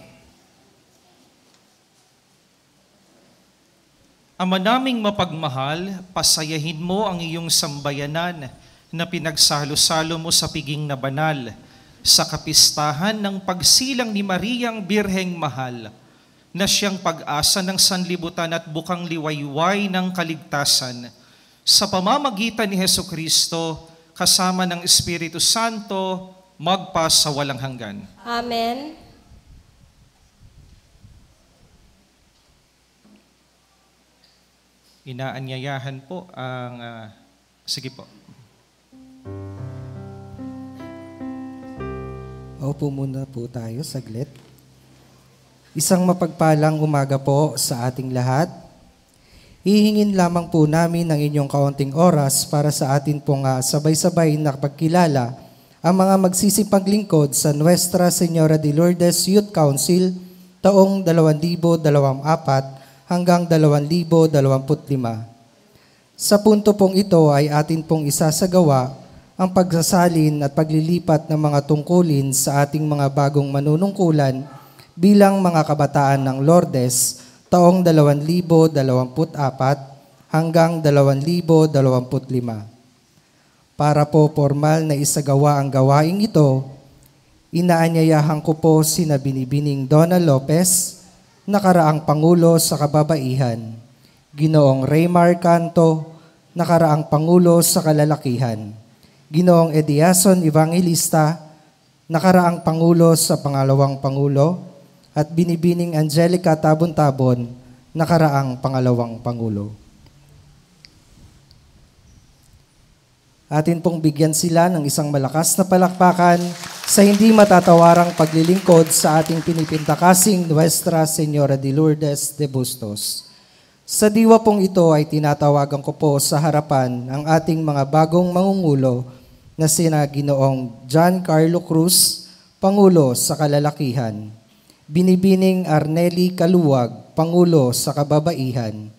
Ama naming mapagmahal, pasayahin mo ang iyong sambayanan na pinagsalo-salo mo sa piging na banal sa kapistahan ng pagsilang ni Mariang Birheng Mahal na siyang pag-asa ng sanlibutan at bukang liwayway ng kaligtasan sa pamamagitan ni Hesukristo kasama ng Espiritu Santo magpa sa walang hanggan. Amen. Inaanyayahan po ang... sige po. Opo muna po tayo saglit. Isang mapagpalang umaga po sa ating lahat. Hihingin lamang po namin ng inyong kaunting oras para sa atin pong sabay-sabay na pagkilala ang mga magsisipaglingkod sa Nuestra Señora de Lourdes Youth Council taong 2024 hanggang 2025. Sa punto pong ito ay atin pong isasagawa ang pagsasalin at paglilipat ng mga tungkulin sa ating mga bagong manunungkulan bilang mga kabataan ng Lourdes taong 2024 hanggang 2025. Para po formal na isagawa ang gawaing ito, inaanyayahan ko po sina Binibining Donna Lopez, nakaraang Pangulo sa Kababaihan, Ginoong Raymar Canto, nakaraang Pangulo sa Kalalakihan, Ginoong Ediason Evangelista, nakaraang Pangulo sa Pangalawang Pangulo, at Binibining Angelica Tabon-Tabon, nakaraang Pangalawang Pangulo. Atin pong bigyan sila ng isang malakas na palakpakan sa hindi matatawarang paglilingkod sa ating pinipintakasing Nuestra Señora de Lourdes de Bustos. Sa diwa pong ito ay tinatawagan ko po sa harapan ang ating mga bagong mangungulo na sina Ginoong John Carlo Cruz, Pangulo sa Kalalakihan, Binibining Arneli Kaluwag, Pangulo sa Kababaihan,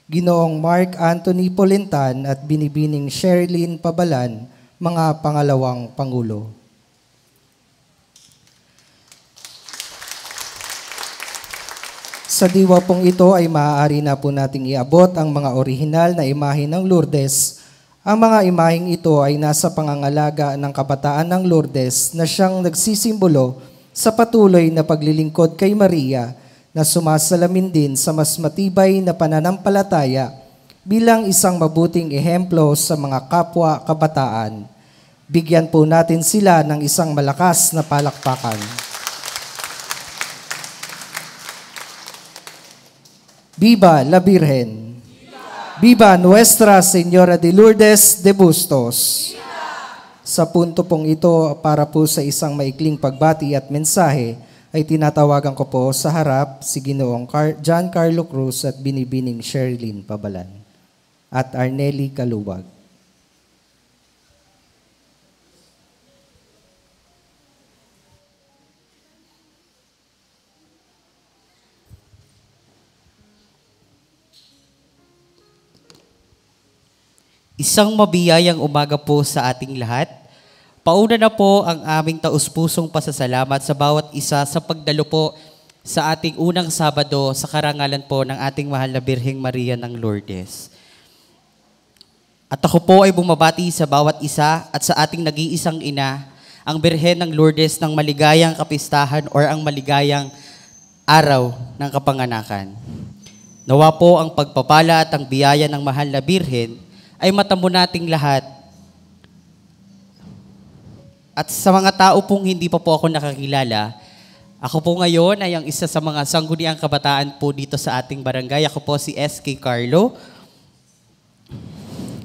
Ginoong Mark Anthony Polentan at Binibining Sherilyn Pabalan, mga pangalawang Pangulo. Sa diwa pong ito ay maaari na po nating iabot ang mga orihinal na imahe ng Lourdes. Ang mga imaheng ito ay nasa pangangalaga ng kabataan ng Lourdes na siyang nagsisimbolo sa patuloy na paglilingkod kay Maria na sumasalamin din sa mas matibay na pananampalataya bilang isang mabuting ehemplo sa mga kapwa kabataan. Bigyan po natin sila ng isang malakas na palakpakan. Viva la Virgen! Viva Nuestra Señora de Lourdes de Bustos! Sa punto pong ito, para po sa isang maikling pagbati at mensahe, ay tinatawagan ko po sa harap si Ginoong John Carlo Cruz at Binibining Sherilyn Pabalan at Arneli Kaluwag. Isang mabiyayang umaga po sa ating lahat. Pauna na po ang aming taus-pusong pasasalamat sa bawat isa sa pagdalo po sa ating unang Sabado sa karangalan po ng ating mahal na Birheng Maria ng Lourdes. At ako po ay bumabati sa bawat isa at sa ating nag-iisang ina, ang Birhen ng Lourdes ng maligayang kapistahan or ang maligayang araw ng kapanganakan. Nawa po ang pagpapala at ang biyaya ng mahal na Birhen ay matamo nating lahat. At sa mga tao pong hindi pa po ako nakakilala, ako po ngayon ay ang isa sa mga sangguniang kabataan po dito sa ating barangay. Ako po si S.K. Carlo.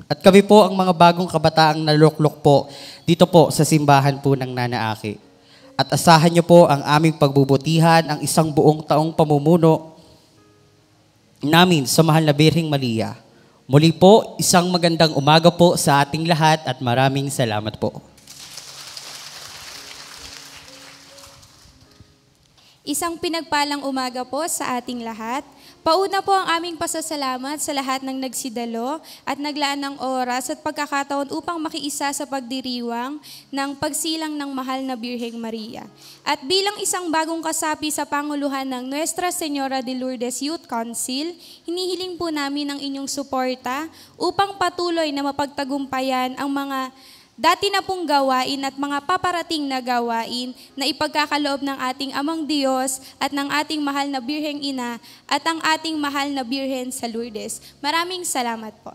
At kami po ang mga bagong kabataang naluklok po dito po sa simbahan po ng Nana Aki. At asahan niyo po ang aming pagbubutihan, ang isang buong taong pamumuno namin sa mahal na Birheng Maria. Muli po, isang magandang umaga po sa ating lahat at maraming salamat po. Isang pinagpalang umaga po sa ating lahat. Pauna po ang aming pasasalamat sa lahat ng nagsidalo at naglaan ng oras at pagkakataon upang makiisa sa pagdiriwang ng pagsilang ng mahal na Birheng Maria. At bilang isang bagong kasapi sa panguluhan ng Nuestra Señora de Lourdes Youth Council, hinihiling po namin ang inyong suporta upang patuloy na mapagtagumpayan ang mga dati na pong gawain at mga paparating na gawain na ipagkakaloob ng ating Amang Diyos at ng ating mahal na Birheng Ina at ang ating mahal na Birhen sa Lourdes. Maraming salamat po.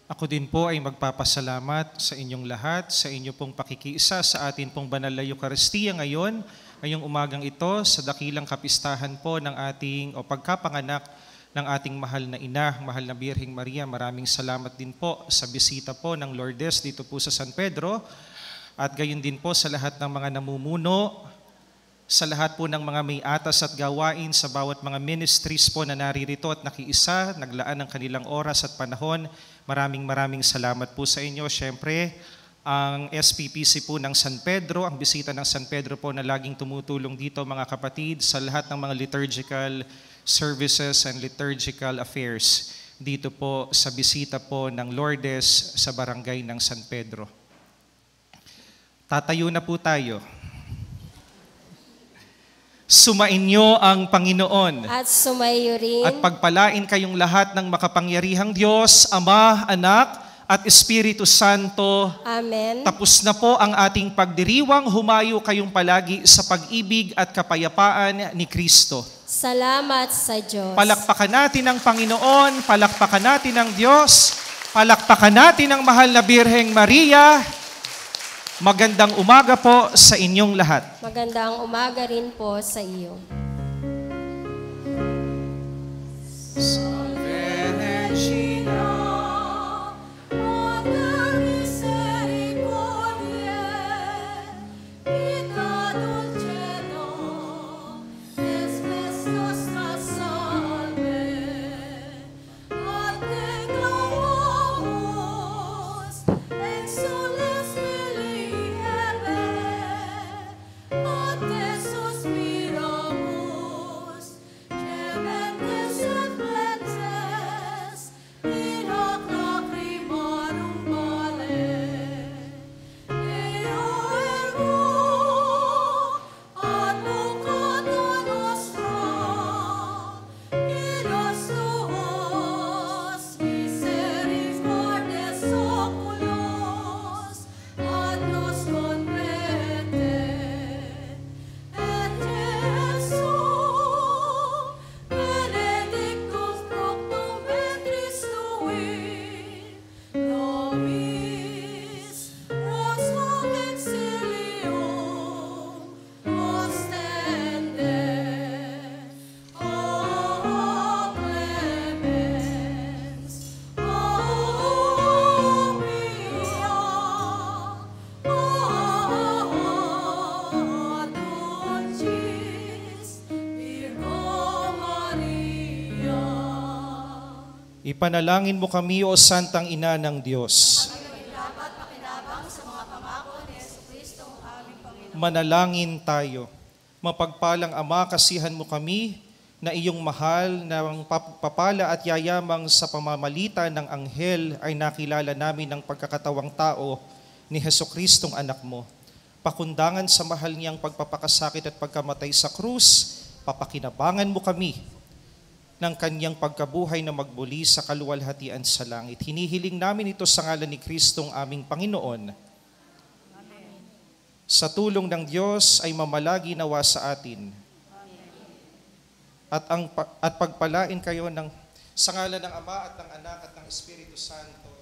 Ako din po ay magpapasalamat sa inyong lahat, sa inyo pong pakikiisa sa atin pong banal na Eucharistia ngayon, ngayong umagang ito, sa dakilang kapistahan po ng ating o pagkapanganak ng ating mahal na ina, mahal na Birheng Maria. Maraming salamat din po sa bisita po ng Lourdes dito po sa San Pedro at gayon din po sa lahat ng mga namumuno, sa lahat po ng mga may atas at gawain sa bawat mga ministries po na naririto at nakiisa, naglaan ng kanilang oras at panahon. Maraming salamat po sa inyo. Siyempre, ang SPPC po ng San Pedro, ang bisita ng San Pedro po na laging tumutulong dito mga kapatid sa lahat ng mga liturgical services and liturgical affairs dito po sa bisita po ng Lourdes sa barangay ng San Pedro. Tatayo na po tayo. Sumainyo ang Panginoon. At sumayo rin. At pagpalain kayong lahat ng makapangyarihang Diyos, Ama, Anak, at Espiritu Santo. Amen. Tapos na po ang ating pagdiriwang. Humayo kayong palagi sa pag-ibig at kapayapaan ni Kristo. Salamat sa Diyos. Palakpakan natin ang Panginoon, palakpakan natin ang Diyos, palakpakan natin ang mahal na Birheng Maria. Magandang umaga po sa inyong lahat. Magandang umaga rin po sa iyo. Salve Regina, Mater Misericordiae, Vita dulcedo, espes nostra salve, a te clamamus, exsules filii Eve, a te suspiramus, gementes et plentes, in hoc lacrimarum vale. Eo ergo advocata nostra, idos tuos misericordias oculos ad nos convete. Et Jesum, benedictus fructum ventris tui, nobis nos hoc exilium ostende. O clemens, o pia, o dulcis Virgo Maria. Ipanalangin mo kami, O Santang Ina ng Diyos. Manalangin tayo. Mapagpalang Ama, kasihan mo kami na iyong mahal na papala at yayamang sa pamamalitan ng anghel ay nakilala namin ng pagkakatawang tao ni Jesucristong anak mo. Pakundangan sa mahal niyang pagpapakasakit at pagkamatay sa krus, papakinabangan mo kami ng kanyang pagkabuhay na magbuli sa kaluwalhatian sa langit. Hinihiling namin ito sa ngalan ni Kristong aming Panginoon. Sa tulong ng Diyos ay mamalagi nawa sa atin. At pagpalain kayo sa ngalan ng Ama at ng Anak at ng Espiritu Santo.